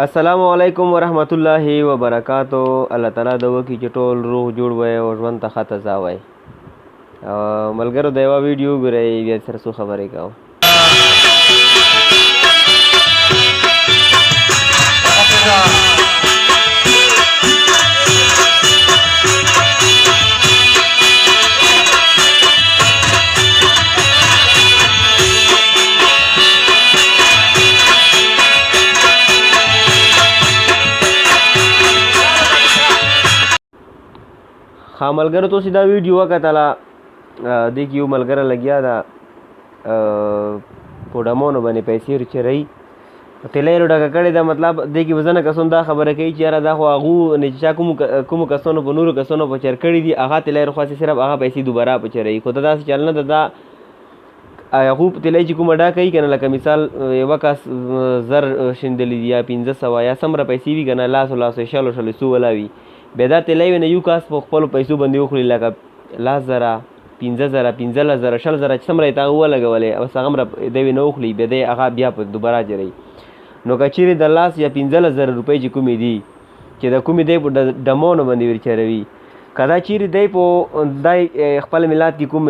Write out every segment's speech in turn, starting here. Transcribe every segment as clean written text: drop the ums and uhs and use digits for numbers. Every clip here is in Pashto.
السلام علیکم ورحمت الله وبرکاتو. الله تعالی د وکړي چې ټول روغ جوړ وای او ژوند ته ښه تازه وای. ملګرو د یوه ویډیو ګورئ، بیا سره څو خبرې کوم. ها ملګرو تاسو دا ویډیو وکتله، دې کې یو ملګری لګیا ده په ډمونو باندې پیسې چرئ، طلۍ یې ډکه کړې ده. مطلب دې کې به ځینې کسان دا خبره کوي چې یاره دا خو هغو نه چې چا کومو کسانو په نورو کسانو په چر کړي دي، هغه طلۍ رخواستې صرف هغه پیسې دوباره په چرئ. خو دا داسې چل نه ده. دا هغو طلۍ چې کومه ډا کوي که نه، لکه مثال یوه کس 1000 شیندلي دي یا 500 یا څومره پیسې وي که نه، لاسو شلو څو ولا وي، بیا دا طلۍ وي نه یو کس په خپلو پیسو باندې وخوري، لکه 10,000 15,000 15,000 20,000 چې څومره یې تا ولګولې او هغه هغومره دی وي نه وخوري، بیا دی هغه بیا په دوباره جرئ. نو که چیرې د 10 یا 15,000 روپۍ چې کومې دي چې د کومې دی په ډمونو باندې ورچروي، که دا چیرې دی په دی خپل ملت کې کوم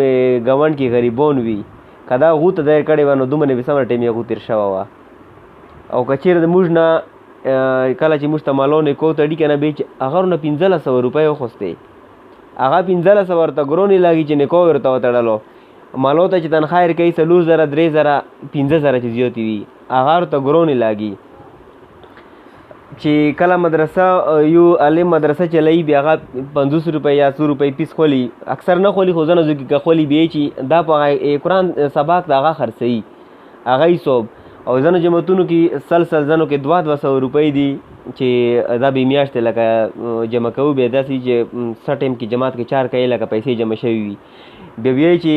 ګاونډ کې غریبان وي، که دا هغو ته دی کړې وه نو دومره به څومره ټایم یې هغو تېر شوی وه. او که چیرې د موږ نه کله چې موږ ته مالونه کو تړي که نه، بیا چې هغه نه 1500 روپۍ وخوستې، هغه 1500 ورته ګرونې لګي چې نکو ورته وتړلو. مالو ته چې تنخواه یې کوي 4000 3000 50,000 چې زیاتې وي، هغه ورته ګرونې لګي. چې کله مدرسه یو عالم مدرسه چلوي، بیا هغه 50 روپۍ یا 100 روپۍ پیس خولي، اکثر نه خولي خو ځینو ځایو کې که خولي، بیا چې دا په قرآن سبق د هغه خرڅوي، هغه یې صوب. او ځینو جماعتونو کې سلسل ځینو کې 200 روپۍ دي چې دا به میاشتې لکه جمع کوو، بیا داسې چې څه ټایم کې جماعت کې 4 کوي لکه پیسې جمع شوي وي، بیا وایي چې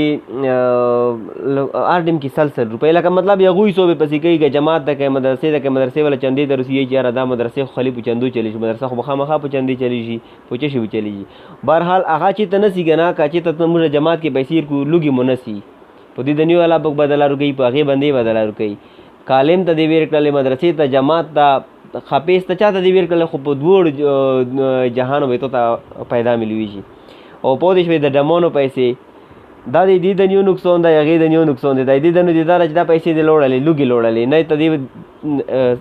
هر ټایم کې سلسل روپۍ، لکه مطلب هغوی صوبې پسې کوي که جماعت ته کوي مدرسې ته کوي، مدرسې والا چندې ته رسېږي چې یاره دا مدرسې خو خالي په چندو چلېږي، مدرسه خو به خامخا په چندې چلېږي، په څه شي به چلېږي. بهرحال هغه چېرته نه سي که نه، که چېرته موږ جماعت کې پیسې ورکړو لوږې مو نه سي، په دې دنیا والا به بدله ورکوي، په هغې باندې بدله ورکوي. کالم ته دې ویر کړلې، مدرسې ته، جماعت ته، خپیس ته، چا ته دې ویر کړلې، خو په دوړ جهانو به ته پیدا ملویږي. او پوه دې شوې د ډمونو پیسې دا د دې دنیو نقصان دی، هغې دنیو نقصان دی. د دې دنیو د دا چې دا پیسې دې لوړلې لوږې لوړلې، نه ته دې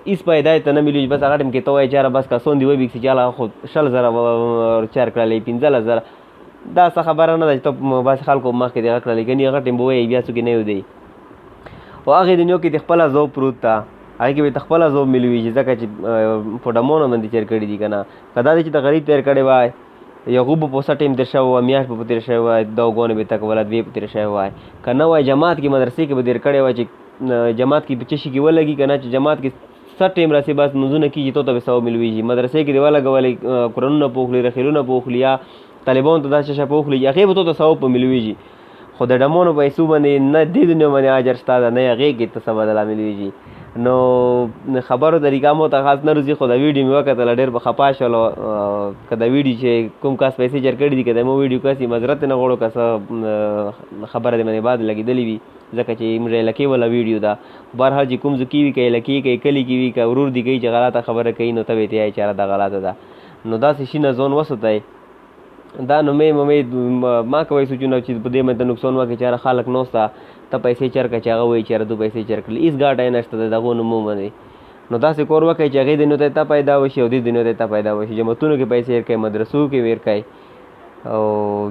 هېڅ پیدا یې ته نه ملېږي. بس هغه ټایم کې ته وایې چې یاره بس کسان دې وبېږي چې هغه خو 100,000 چار کړلې 15,000، دا څه خبره نه ده چې ته بس خلکو مخکې دې هغه کړلې، ګنې هغه ټایم به وایې بیا څوک یې نه یو دی. او هغې دنیو کې د خپله ذوب پروت ده، هغې کې به ته خپله ذوب ملویږي، ځکه چې په ډمونو باندې تېر کړي دي که نه. که دا دی چې د غریب تېر کړی وای، یغو به په څه ټایم تېر شوی وای، میاشت به په تېر شوی وای، 2 ګونې به تک ولا 2 په تېر شوی وای، که نه وای جماعت کې مدرسې کې به تېر کړی وای، چې جماعت کې په څه شي کې ولګي که نه، چې جماعت کې څه ټایم راسي بس منځونه کېږي، تو ته به ثواب ملویږي. مدرسې کې دې ولګولې قرآنونه پوخلي، رخیلونه پوخلي، یا طالبانو ته داسې شی پوخلي، هغې به تو ته ثواب په ملویږي. خو د ډمونو پیسو باندې نه دې دنیا باندې اجر شته ده، نه هغې کې ته څه بدله ملویږي. نو خبرو طریقه مو ته خاص نه روځي، خو دا ویډیو مې وکتله ډېر به خفه شولو. که دا ویډیو چې کوم کس پیسې چر کړي دي، که د مو ویډیو کسي معذرت نه غواړو، که څه خبره دې باندې باد لګېدلې وي، ځکه چې موږ علاقې والا ویډیو ده. بهرحال چې کوم ځای کې وي، که علاقې کوي، کلي کې وي، که ورور دې کوي چې غلطه خبره کوي، نو ته به یې ته وایې چې یاره دا غلطه ده. نو داسې شي نه ځان وساتئ. دا نو ما کوئ سوچونه چې په دې باندې نقصان وکړي چې یاره خلک ناسته ته پیسې چر کړه، چې هغه وایي چې یاره دو پیسې چر کړلې، هېڅ ګاټه یې نشته د دغو نومو باندې. نو داسې کور وکړئ چې هغې دنیو ته ته پیدا وشي او دې دنیو ته ته پیدا وشي. جماعتونو کې پیسې ورکوئ، مدرسو کې ورکوئ، او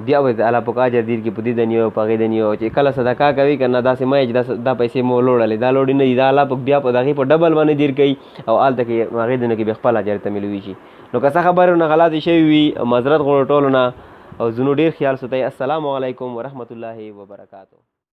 بیا به الله پاک اجر درکړي په دې دنیو او په هغې دنیو. چې کله صدقه کوي که نه، داسې مه یې چې دا پیسې مو لوړلې، دا لوړې نه دي، دا الله پاک بیا په هغې په ډبل باندې درکوي، او هلته کې هغې دنیو کې بیا خپل اجر ته ملویږي. نو که څه خبرې نه غلطې شوي وي، معذرت غواړو ټولو نه، او ځینو ډېر خیال ساتئ. السلام علیکم ورحمت الله وبرکاتو.